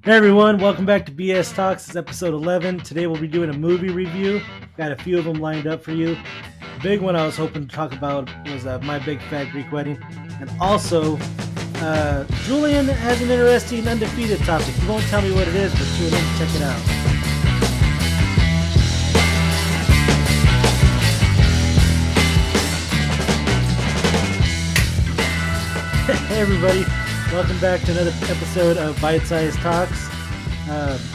Hey everyone, welcome back to BS Talks. It's episode 11. Today we'll be doing a movie review. Got a few of them lined up for you. The big one I was hoping to talk about was My Big Fat Greek Wedding. And also, Julian has an interesting undefeated topic. He won't tell me what it is, but tune in to check it out. Hey everybody, welcome back to another episode of ByteSized Talks.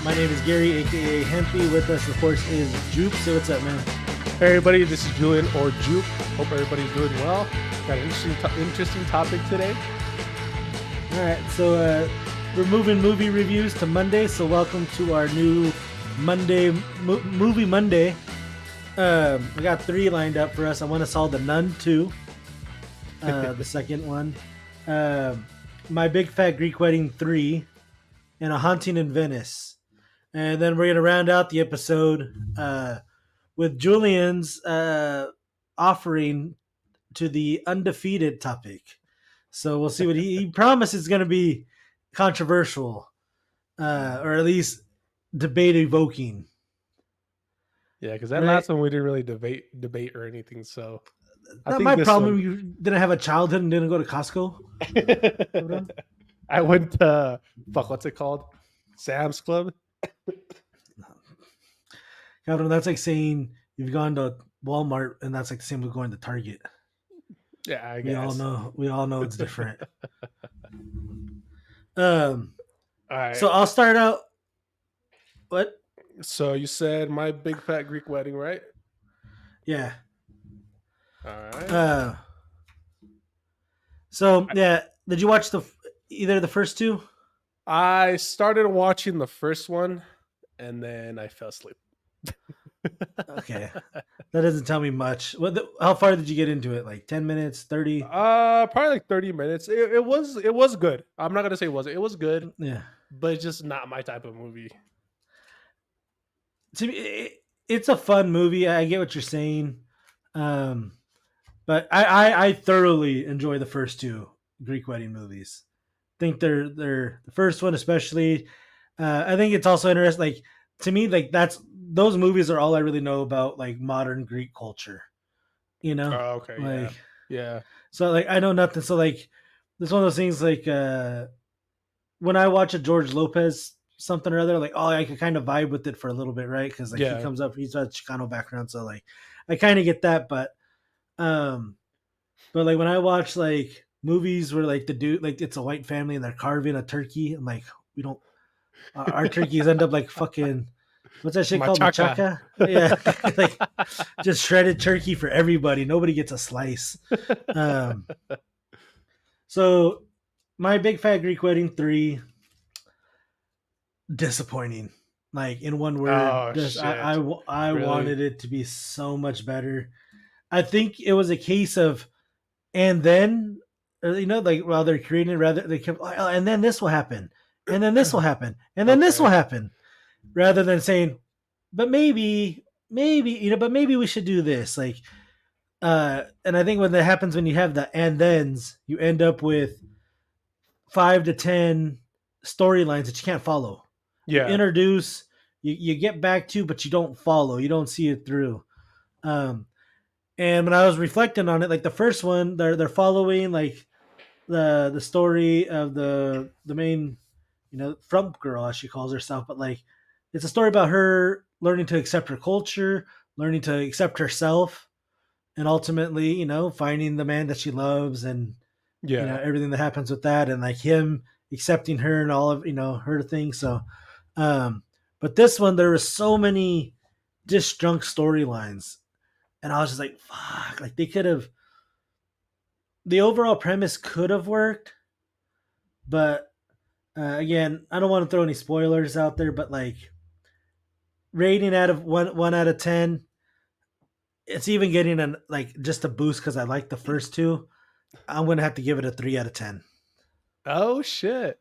My name is Gary, aka Hempy. With us, of course, is Joop. So what's up, man? Hey everybody, this is Julian or Joop. Hope everybody's doing well. Got an interesting topic today. All right, so we're moving movie reviews to Monday. So welcome to our new Movie Monday. We got 3 lined up for us. I want to solve The Nun 2, the second one. My Big Fat Greek Wedding 3, and A Haunting in Venice. And then we're going to round out the episode with Julian's offering to the undefeated topic. So we'll see what he promises is going to be controversial, or at least debate evoking. Yeah, because that last one we didn't really debate or anything. So not my problem. You didn't have a childhood and didn't go to Costco. I went to what's it called? Sam's Club. Cabrón, that's like saying you've gone to Walmart and that's like the same as going to Target. Yeah, I guess. We all know it's different. All right. So I'll start out. What? So you said My Big Fat Greek Wedding, right? Yeah. All right. So yeah, did you watch either the first 2? I started watching the first one, and then I fell asleep. Okay, that doesn't tell me much. How far did you get into it? Like 10 minutes, 30? Probably like 30 minutes. It was good. I'm not gonna say it wasn't. It was good. Yeah, but it's just not my type of movie. To me, it's a fun movie. I get what you're saying, but I thoroughly enjoy the first 2 Greek wedding movies. I think they're the first one especially. I think it's also interesting. Like to me, like those movies are all I really know about like modern Greek culture. You know? Oh, okay. Like, yeah. So like I know nothing. So like it's one of those things like when I watch a George Lopez something or other, like I can kind of vibe with it for a little bit, right? Because like he comes up, he's got a Chicano background, so like I kind of get that. But like when I watch like movies where like the dude, like it's a white family and they're carving a turkey, I'm like, we don't. Our turkeys end up like fucking. What's that shit called? Machaca? Yeah. Like just shredded turkey for everybody. Nobody gets a slice. So My Big Fat Greek Wedding 3, disappointing. Like in one word, I really? Wanted it to be so much better. I think it was a case of, and then, like while they're creating, rather they kept, and then this will happen, and then this will happen, and then this will happen, rather than saying, but maybe, but maybe we should do this. Like, and I think when that happens, when you have the and thens, you end up with 5 to 10 storylines that you can't follow. Yeah. You introduce, you get back to, but you don't follow. You don't see it through. And when I was reflecting on it, like the first one, they're following like the story of the main, front girl as she calls herself, but like it's a story about her learning to accept her culture, learning to accept herself, and ultimately, finding the man that she loves and everything that happens with that, and like him accepting her and all of her things. So, but this one there were so many disjunct storylines, and I was just like, fuck, like they could have. The overall premise could have worked, but again, I don't want to throw any spoilers out there, but like rating out of one out of 10, it's even getting an like just a boost because I like the first 2. I'm gonna have to give it a 3 out of 10. Oh shit!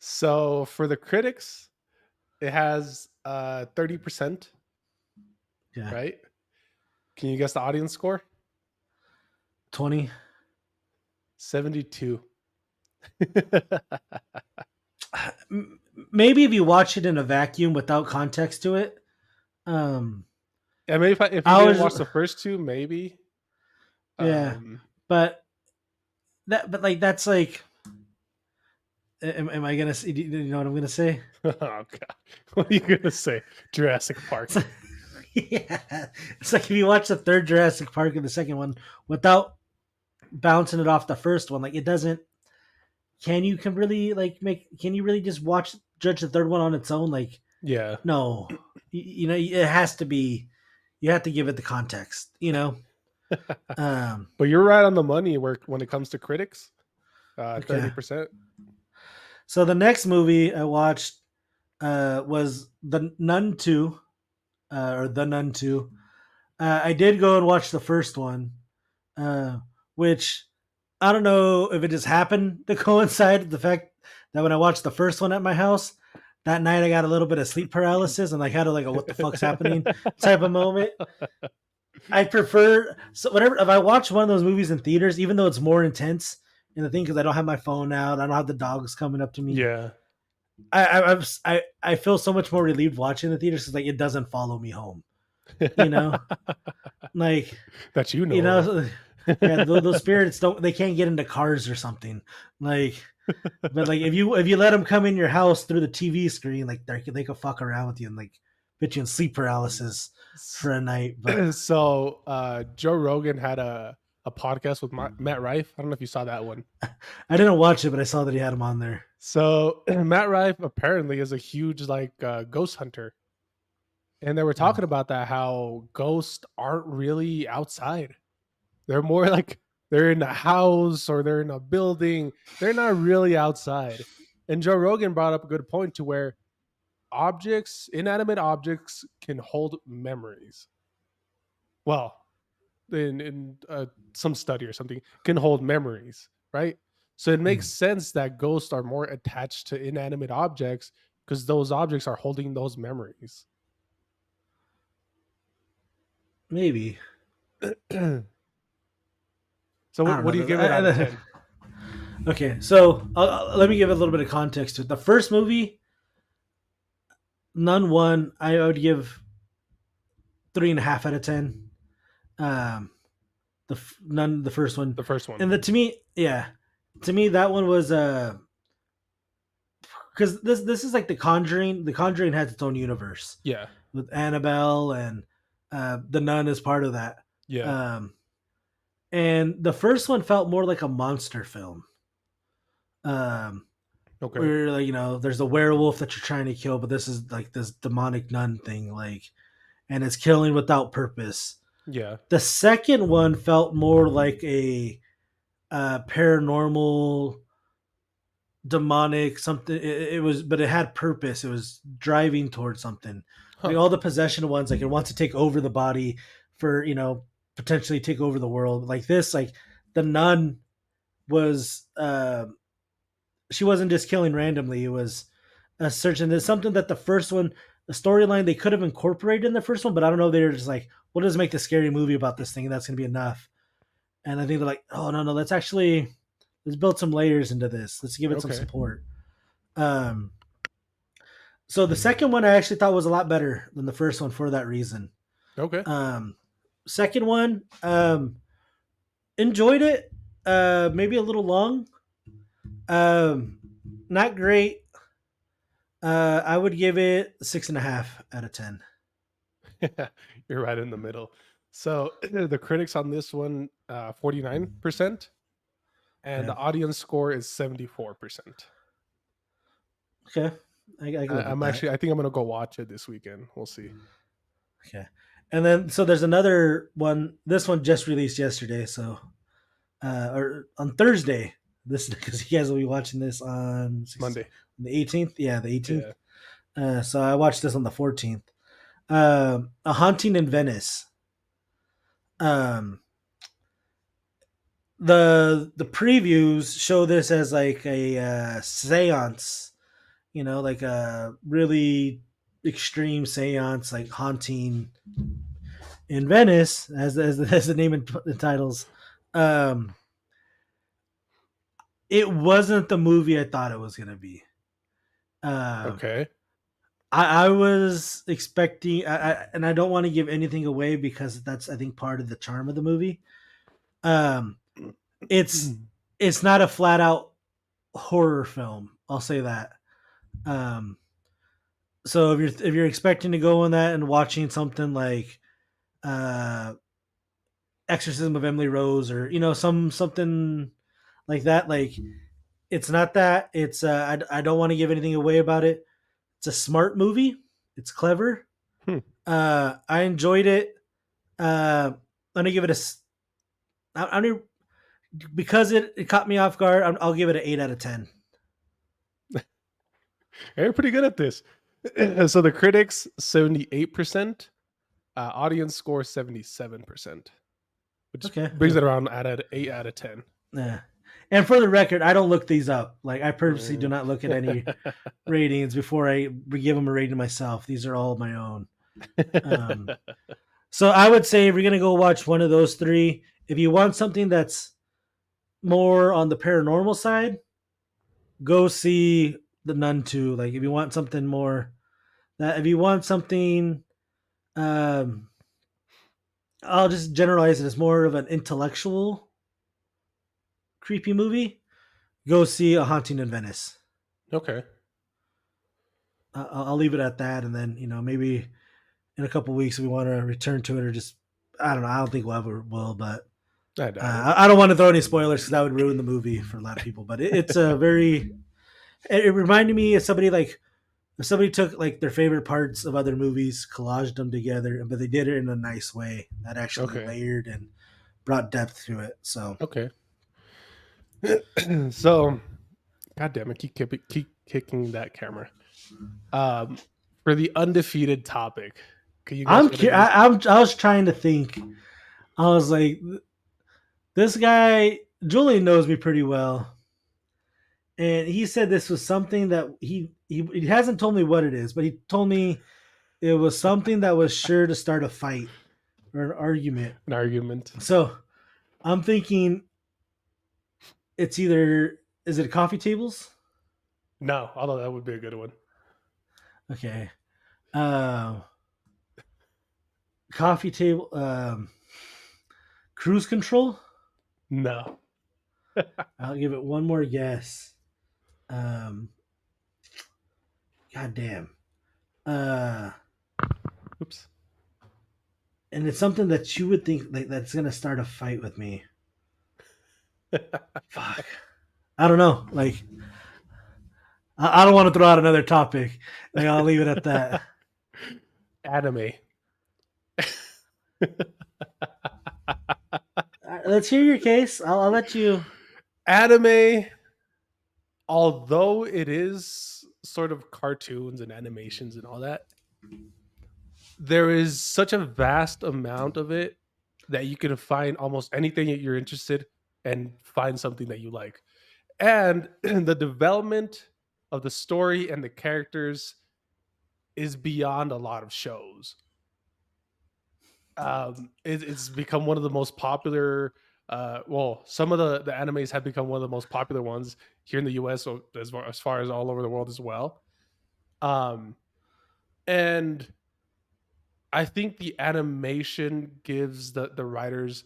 So for the critics, it has 30%. Yeah. Right? Can you guess the audience score? 20. 72. maybe if you watch it in a vacuum without context to it, um, I mean, if you I didn't was watch the first two, maybe. yeah, Um, but like that's like, am I gonna say? Do you know what I'm gonna say? oh god, what are you gonna say? Jurassic It's Park. like, yeah, it's like if you watch the third Jurassic Park and the second one without bouncing it off the first one, like it doesn't. Can really like make? Can you really just watch judge the third one on its own? Like Yeah, no, you know it has to be. You have to give it the context. You know. Um. but you're right on the money where when it comes to critics, Okay. 30%. So the next movie I watched was The Nun 2, or The Nun 2. I did go and watch the first one, uh, which I don't know if it just happened to coincide with the fact that when I watched the first one at my house, that night I got a little bit of sleep paralysis and like had a, like a what the fuck's happening type of moment. I prefer, so whatever, if I watch one of those movies in theaters, even though it's more intense in the thing because I don't have my phone out, I don't have the dogs coming up to me. Yeah. I feel so much more relieved watching the theaters because like it doesn't follow me home. You know, like That you you know of. know, yeah, those spirits don't, they can't get into cars or something. Like, but like if you let them come in your house through the TV screen, like they could fuck around with you and like put you in sleep paralysis for a night. But So Joe Rogan had a podcast with Matt Rife. I don't know if you saw that one. I didn't watch it, but I saw that he had him on there. So Matt Rife apparently is a huge like ghost hunter, and they were Hmm. talking about that how ghosts aren't really outside. They're more like they're in a house or they're in a building. They're not really outside. And Joe Rogan brought up a good point to where objects, inanimate objects, can hold memories. Well, in some study or something, can hold memories, right? So it makes Hmm. sense that ghosts are more attached to inanimate objects because those objects are holding those memories. Maybe. So I what don't do you know. give it out of 10? Okay, so let me give a little bit of context to it. The first movie, None One, I would give 3.5 out of 10. Um, None, the first one, The first one. and to me, yeah, to me that one was because this is like The Conjuring. The Conjuring has its own universe Yeah. with Annabelle and the Nun is part of that. Yeah. Um, and the first one felt more like a monster film. Um, Okay. where like there's a werewolf that you're trying to kill, but this is like this demonic nun thing, like, and it's killing without purpose. Yeah. The second one felt more like a paranormal, demonic something. It was, but it had purpose. It was driving towards something. Like Huh. all the possession ones, like it wants to take over the body for potentially take over the world. Like this, like the nun was she wasn't just killing randomly. It was a search, and there's something that the first one, the storyline they could have incorporated in the first one, but I don't know. They were just like, "We'll just make the scary movie about this thing, and that's gonna be enough." And I think they're like, "Oh no, no, let's build some layers into this. Let's give it some Okay. support." Um, so the second one I actually thought was a lot better than the first one for that reason. Okay. Um, Second one, enjoyed it. Maybe a little long. Um, Not great. I would give it 6.5 out of 10. You're right in the middle. So the critics on this one, 49%, and Okay. the audience score is 74%. Okay. I can live with that. I think I'm gonna go watch it this weekend. We'll see. Okay. And then so there's another one. This one just released yesterday, so or on Thursday. This because you guys will be watching this on Monday. the 18th. Yeah, the 18th. Yeah. So I watched this on the 14th. A Haunting in Venice. Um, the previews show this as like a séance, like a really extreme séance, like haunting in Venice, as the name entitles. It wasn't the movie I thought it was gonna be. Uh, Okay. I was expecting, and I don't want to give anything away because that's I think part of the charm of the movie. Um, it's it's not a flat out horror film. I'll say that. Um, so if you're expecting to go on that and watching something like uh, Exorcism of Emily Rose or something like that, like it's not that. It's I don't want to give anything away about it. It's a smart movie. It's clever. Hmm. I enjoyed it. I'm gonna give it a. I'm gonna, because it caught me off guard. I'll give it an 8 out of 10. You're pretty good at this. So the critics 78%, audience score 77%, which Okay. brings it around at an 8 out of 10. Yeah. And for the record, I don't look these up. Like I purposely do Mm. not look at any ratings before I give them a rating myself. These are all my own. Um, so I would say if you're gonna go watch one of those three, if you want something that's more on the paranormal side, go see the Nun 2. Like if you want something more that if you want something um I'll just generalize it as more of an intellectual creepy movie, go see A Haunting in Venice. Okay. I'll leave it at that, and then maybe in a couple weeks if we want to return to it, or just I don't know. I don't think we'll ever will, but I doubt it. I don't want to throw any spoilers because that would ruin the movie for a lot of people. But it's a very it reminded me of somebody like if somebody took like their favorite parts of other movies, collaged them together, but they did it in a nice way that actually Okay. layered and brought depth to it. So Okay. So, God damn it, keep kicking that camera. Um, for the undefeated topic, can you guess I'm what it cu- is? I was trying to think. I was like, this guy Julian knows me pretty well, and he said this was something that he hasn't told me what it is, but he told me it was something that was sure to start a fight or an argument. An argument? So I'm thinking it's either is it coffee tables? No, although that would be a good one. Okay, uh, coffee table, cruise control. No. I'll give it one more guess. Um, God damn. Uh, Oops. and it's something that you would think like that's gonna start a fight with me. Fuck. I don't know. Like I don't want to throw out another topic. Like I'll leave it at that. Anime. Let's hear your case. I'll let you. Anime, although it is sort of cartoons and animations and all that, there is such a vast amount of it that you can find almost anything that you're interested and find something that you like. And the development of the story and the characters is beyond a lot of shows. It's become one of the most popular. Well, some of the animes have become one of the most popular ones here in the U.S. So as far as all over the world as well. Um, and I think the animation gives the writers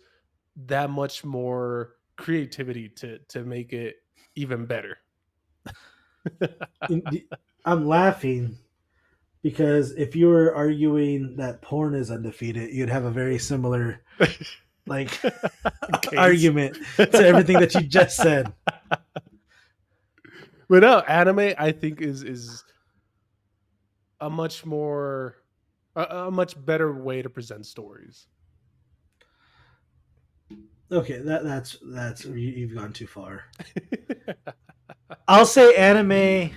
that much more creativity to make it even better. I'm laughing because if you were arguing that porn is undefeated, you'd have a very similar like Case. argument to everything that you just said. But no, anime I think is a much more a much better way to present stories. Okay, that's you've gone too far. I'll say anime,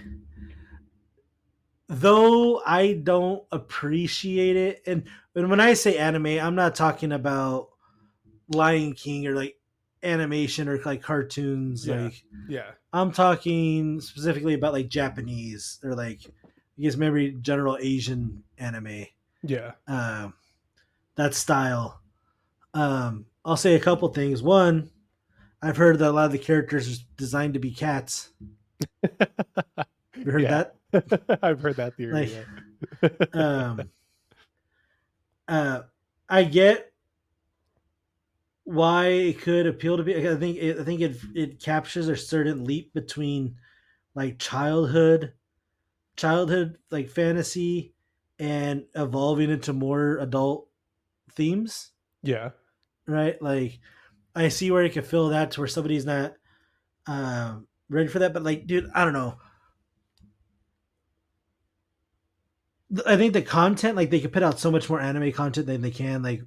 though I don't appreciate it, and when I say anime, I'm not talking about Lion King or like animation or like cartoons. Yeah, Like yeah, I'm talking specifically about like Japanese or like I guess maybe general Asian anime. yeah. Um, that style. I'll say a couple things. One, I've heard that a lot of the characters are designed to be cats. You heard Yeah, that? I've heard that theory. Like, Yeah. um, uh, I get why it could appeal to people. I think it captures a certain leap between like childhood like fantasy and evolving into more adult themes, Yeah. right? Like I see where you can fill that to where somebody's not ready for that, but like, dude, I don't know. I think the content, like, they could put out so much more anime content than they can, like,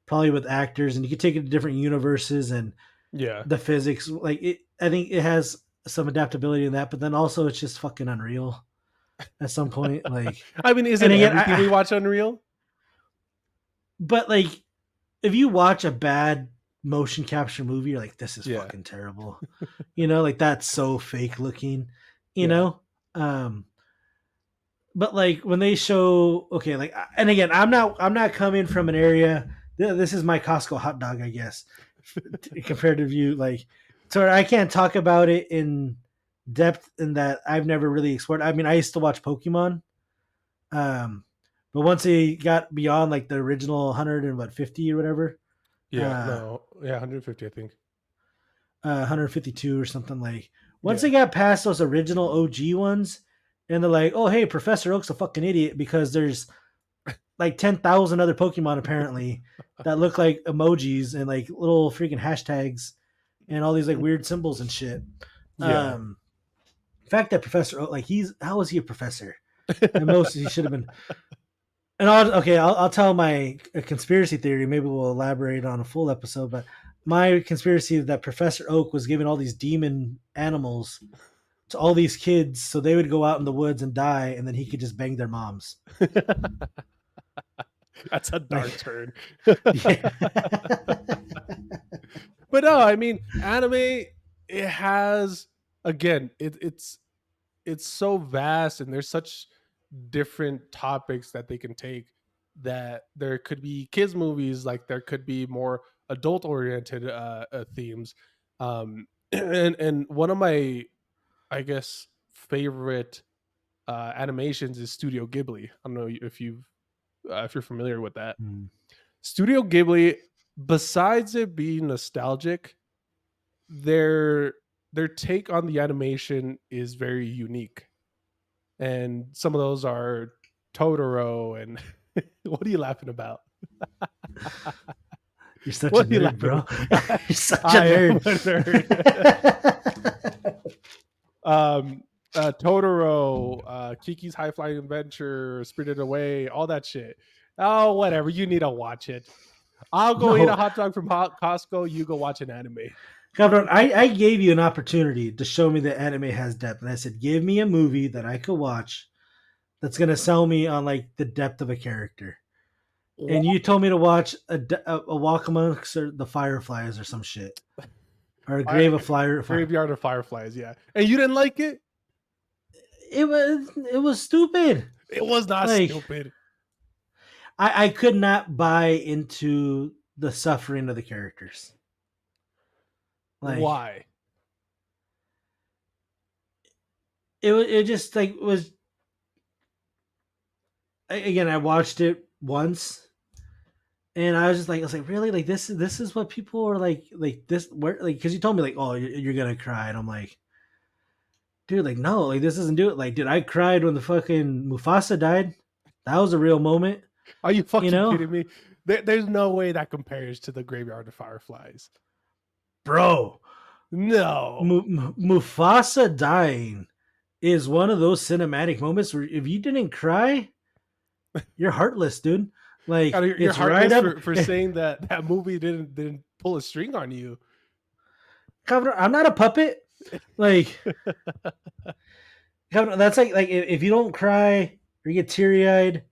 probably with actors, and you could take it to different universes and Yeah. the physics. Like, it, I think it has some adaptability in that, but then also it's just fucking unreal at some point. Like, I mean, and isn't again, everything we watch Unreal? but like, if you watch a bad motion capture movie, you're like, this is Yeah. fucking terrible. You know, like that's so fake looking. You Yeah. know, um, but like when they show, okay, like, and again, I'm not coming from an area. This is my Costco hot dog, I guess, compared to you. Like, so I can't talk about it in depth in that I've never really explored. I mean, I used to watch Pokemon, um, but once they got beyond like the original 150 or whatever, Yeah. uh, No. Yeah. 150, I think. 152 or something, like once Yeah. they got past those original OG ones, and they're like, oh hey, Professor Oak's a fucking idiot because there's like 10,000 other Pokemon apparently that look like emojis and like little freaking hashtags and all these like weird symbols and shit. Yeah. The fact that Professor Oak, like, he's, how is he a professor? At most he should have been. And I'll tell my conspiracy theory. Maybe we'll elaborate on a full episode. But my conspiracy is that Professor Oak was giving all these demon animals to all these kids so they would go out in the woods and die, and then he could just bang their moms. That's a dark Like, turn. yeah. But no, I mean, anime, it has, again, it's so vast, and there's such different topics that they can take, that there could be kids movies, like there could be more adult oriented themes. And one of my, I guess, favorite animations is Studio Ghibli. I don't know if you're familiar with that. Hmm. Studio Ghibli, besides it being nostalgic, their their take on the animation is very unique. And some of those are Totoro and what are you laughing about? You're such a What are you nerd, laughing bro. about? You're such a I am a nerd. nerd. um Totoro, Kiki's High Flying Adventure, Spirited Away, all that shit. Oh, whatever. You need to watch it. I'll go eat a No, hot dog from Costco. You go watch an anime. Cabron, I gave you an opportunity to show me that anime has depth, and I said, give me a movie that I could watch that's gonna sell me on like the depth of a character. And you told me to watch a Walk Amongst the Fireflies or some shit, or a I, Grave of Fire. Graveyard of Fireflies, yeah. And you didn't like it? It was stupid. It was not Like, stupid. I could not buy into the suffering of the characters. Like, Why? it just like was, again, I watched it once and I was like, really, like this is what people are like this, where, like, because you told me like, oh, you're gonna cry, and I'm like, dude, like, no, like, this doesn't do it. Like, dude, I cried when the fucking Mufasa died. That was a real moment, Are you you fucking know, kidding me? There's no way that compares to the Graveyard of Fireflies. bro. No. Mufasa dying is one of those cinematic moments where if you didn't cry, you're heartless, dude. God, Like, you're it's right heartless up. for saying that that movie didn't pull a string on you. I'm not a puppet. Like, that's like if you don't cry or you get teary eyed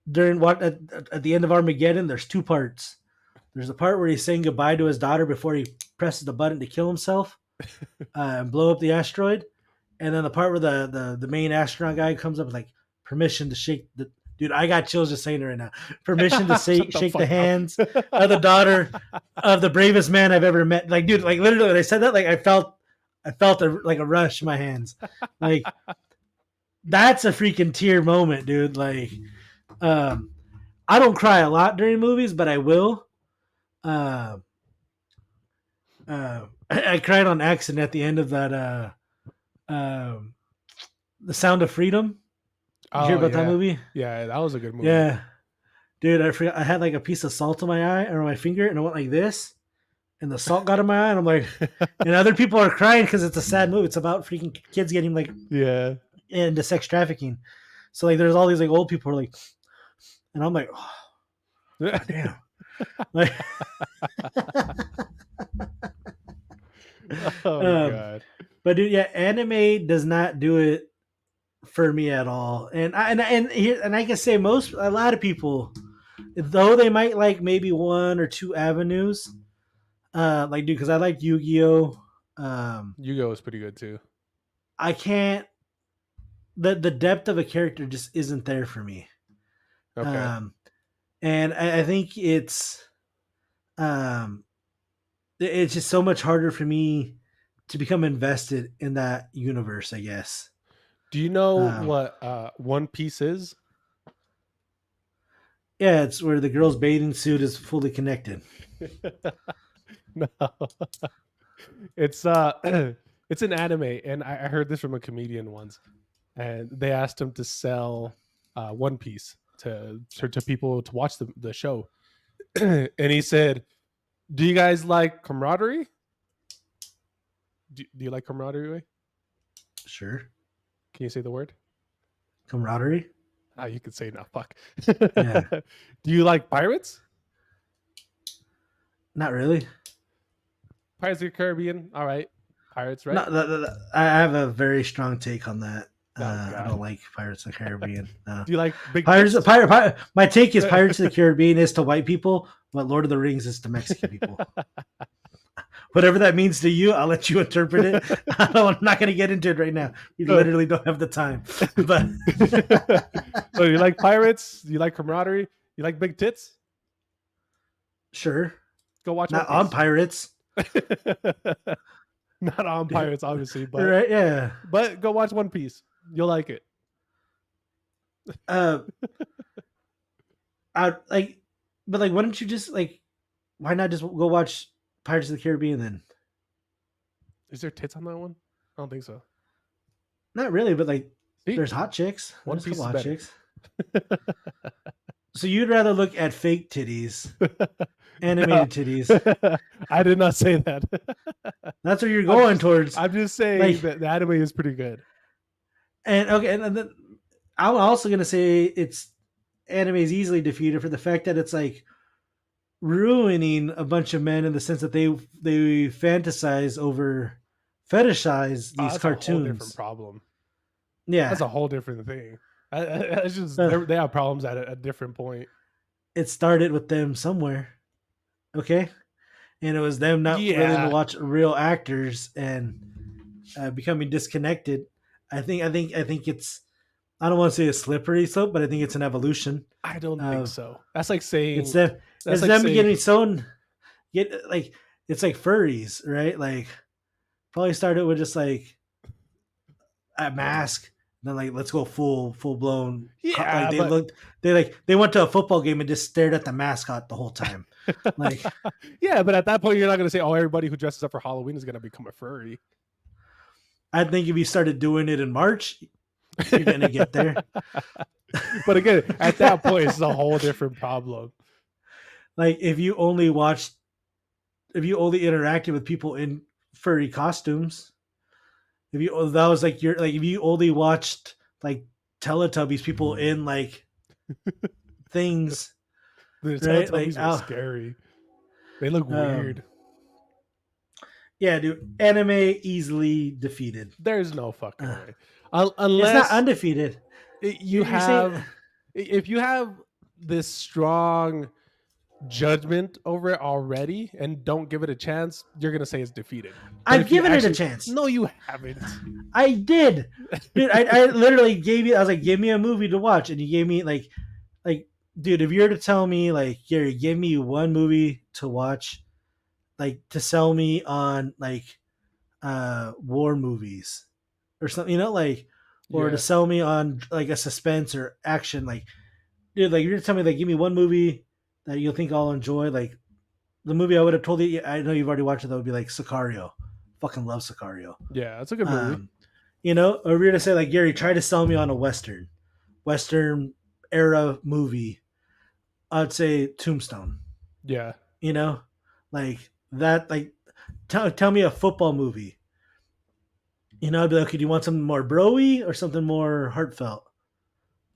during what at the end of Armageddon, there's two parts. There's the part where he's saying goodbye to his daughter before he presses the button to kill himself and blow up the asteroid, and then the part where the main astronaut guy comes up with like permission to shake the, dude. I got chills just saying it right now. Permission to say Shut the shake the fuck up. hands of the daughter of the bravest man I've ever met. Like, dude, like literally when I said that, like I felt like a rush in my hands. Like, that's a freaking tear moment, dude. Like, um, I don't cry a lot during movies, but I will. Uh, I cried on accident at the end of that. Um, The Sound of Freedom. You hear Oh about that yeah, movie? yeah, that was a good movie. Yeah, dude. I forgot. I had like a piece of salt in my eye or my finger, and I went like this, and the salt got in my eye, and I'm like, and other people are crying because it's a sad movie. It's about freaking kids getting like Yeah. into sex trafficking. So like, there's all these like old people who are like, and I'm like, oh, god damn. Like, Oh um, god. but dude, yeah, anime does not do it for me at all. And I can say a lot of people, though they might like maybe one or two avenues, like dude, because I like Yu-Gi-Oh. Yugo was pretty good too. I can't the depth of a character just isn't there for me. Okay. Um, and I think um, it's just so much harder for me to become invested in that universe. I guess. Do you know Um, what One Piece is? yeah, it's where the girl's bathing suit is fully connected. No. It's it's an anime, and I heard this from a comedian once, and they asked him to sell One Piece to people to watch the show, and he said, "Do you guys like camaraderie? Do you like camaraderie? Wei? Sure, Can you say the word? camaraderie. Ah, you can say it now. Fuck. Yeah, Do you like pirates? not really. Pirates of the Caribbean. All right, pirates, right? No, I have a very strong take on that. Oh I God. don't like Pirates of the Caribbean. No. Do you like big tits? My take is Pirates of the Caribbean is to white people, but Lord of the Rings is to Mexican people. Whatever that means to you, I'll let you interpret it. I'm not going to get into it right now. We literally don't have the time. But So you like pirates? You like camaraderie? You like big tits? sure, Go watch One not on Piece. Pirates, Not on pirates, obviously, right? Yeah. but go watch One Piece. You'll like it. Uh, I like, but like, why don't you just like, why not just go watch Pirates of the Caribbean then? Is there tits on that one? I don't think so. Not really, but like, See, there's hot chicks. One There's a Piece couple is hot better. chicks. So you'd rather look at fake titties, No, animated titties. I did not say that. That's what you're I'm going just, towards. I'm just saying Like, that the anime is pretty good. and okay, and then I'm also gonna say it's anime is easily defeated for the fact that it's like ruining a bunch of men in the sense that they fantasize over fetishize Oh, these that's a whole different cartoons. problem. That's Yeah, a whole different thing. It's just uh, they have problems at a different point. it started with them somewhere. Okay, and it was them not willing to Yeah, watch real actors and becoming disconnected. I think it's I don't want to say a slippery slope, but I think it's an evolution I don't think of so. That's like it's saying them that's it's like them saying getting so get like it's like furries, right? Like probably started with just like a mask, then like let's go full blown. Like yeah, but they went to a football game and just stared at the mascot the whole time. Like yeah, but at that point you're not going to say, "Oh, everybody who dresses up for Halloween is going to become a furry." I think if you started doing it in March, you're gonna get there. But again, at that point, it's a whole different problem. Like if you only interacted with people in furry costumes, if you that was like your like if you only watched like Teletubbies, people in like things, The right? Like Teletubbies were scary. They look um, weird. yeah, dude, anime easily defeated. There's no fucking Uh, way, it's not unless undefeated. you You're saying have if you have this strong judgment over it already and don't give it a chance, you're gonna say it's defeated. But I've if you given it a actually chance. no, you haven't. I did, dude. I literally gave you. I was like, give me a movie to watch, and you gave me like, dude. If you were to tell me like, Gary, give me one movie to watch, like to sell me on like war movies or something, like or to Yeah. sell me on like a suspense or action. Like, dude, like you're gonna tell me like give me one movie that you'll think I'll enjoy. Like the movie I would have told you. I know you've already watched it. That would be like Sicario. Fucking love Sicario. Yeah, that's a good movie. Um, or we're gonna say like Gary, try to sell me on a western era movie. I'd say Tombstone. Yeah. You know, like that. Like tell me a football movie. I'd be like, okay, do you want something more broy or something more heartfelt?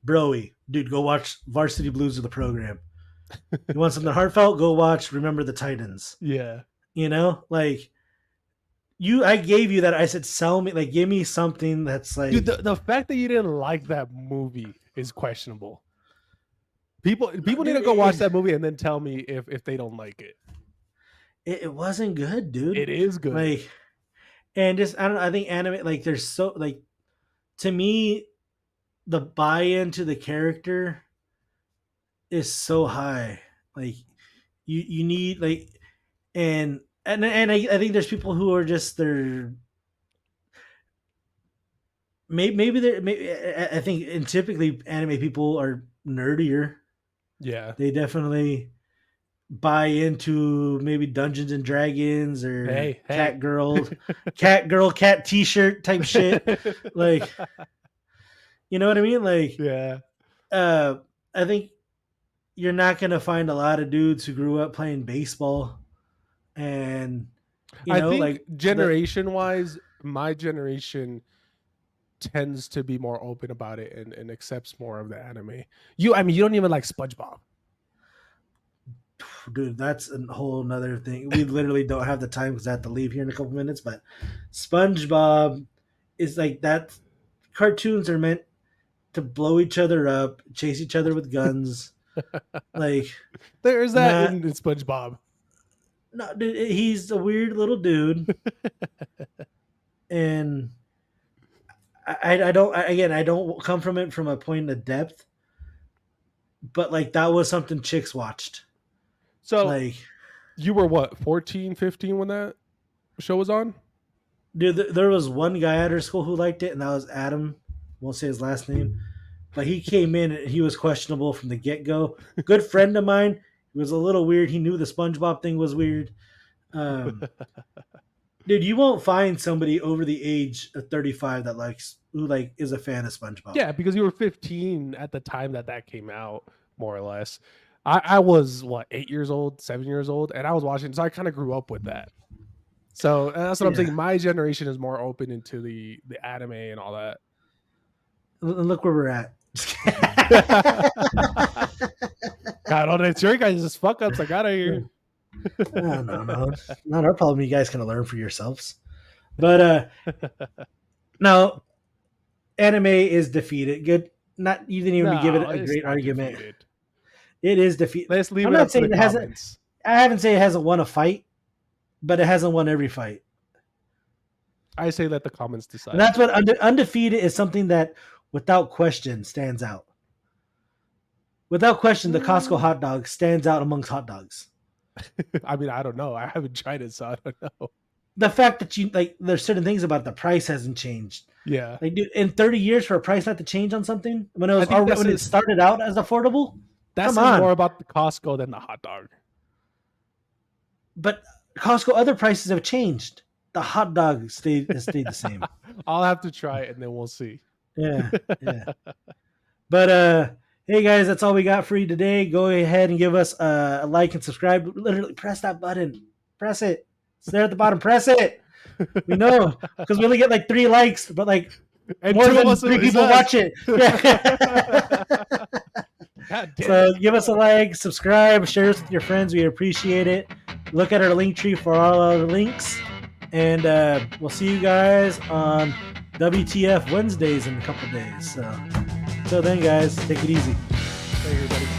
Broy, dude, go watch Varsity Blues of the program. You want something heartfelt? Go watch Remember the Titans. Yeah. Like I gave you that. I said, sell me, like, give me something that's like, Dude, the fact that you didn't like that movie is questionable. People need to go watch that movie and then tell me if they don't like it. It wasn't good, dude. It is good. Like, and just I don't know. I think anime, like, there's so like, to me, the buy-in to the character is so high. Like, you need like, and I think there's people who are just they're maybe they're maybe I think and typically anime people are nerdier. Yeah. They definitely buy into maybe Dungeons and Dragons or Hey. cat girl, cat t-shirt type shit. Like, you know what I mean? Like, Yeah. I think you're not gonna find a lot of dudes who grew up playing baseball and I think like generation wise, my generation tends to be more open about it and accepts more of the anime. You don't even like SpongeBob. dude, that's a whole nother thing. We literally don't have the time because I have to leave here in a couple minutes. But SpongeBob is like that. Cartoons are meant to blow each other up, chase each other with guns. Like, There's that not in SpongeBob. no, dude, he's a weird little dude, and I don't. Again, I don't come from it from a point of depth, but like that was something chicks watched. So Like, you were what, 14, 15 when that show was on? dude, there was one guy at our school who liked it, and that was Adam. Won't say his last name, but he came in and he was questionable from the get go. Good friend of mine. He was a little weird. He knew the SpongeBob thing was weird. Um, dude, you won't find somebody over the age of 35 that who is a fan of SpongeBob. Yeah, because you were 15 at the time that came out, more or less. I was what, 8 years old, 7 years old, and I was watching, so I kind of grew up with that. So that's what I'm saying. My generation is more open into the anime and all that. And look where we're at. God, it's your guys' fuck ups. I got out of here. No, not our problem. You guys can learn for yourselves. But now, anime is defeated. Good. Not you didn't even give it a great argument. Defeated. It is defeated. Let's leave I'm it not up to saying the it hasn't. comments. I haven't said it hasn't won a fight, but it hasn't won every fight. I say let the comments decide. And that's what undefeated is, something that without question stands out. Without question, the Costco hot dog stands out amongst hot dogs. I mean, I don't know. I haven't tried it, so I don't know. The fact that you like, there's certain things about the price hasn't changed. Yeah, like, dude, in 30 years for a price not to change on something when it started out as affordable. That's more about the Costco than the hot dog. But Costco other prices have changed. The hot dog has stayed the same. I'll have to try it and then we'll see. Yeah. But hey guys, that's all we got for you today. Go ahead and give us a like and subscribe. Literally press that button. Press it. It's there at the bottom. Press it. We know because we only get like 3 likes, but like and more than 3 people watch it. So give us a like, subscribe, share us with your friends. We appreciate it. Look at our link tree for all our links. And we'll see you guys on WTF Wednesdays in a couple days. So, till then, guys, take it easy. Hey, everybody.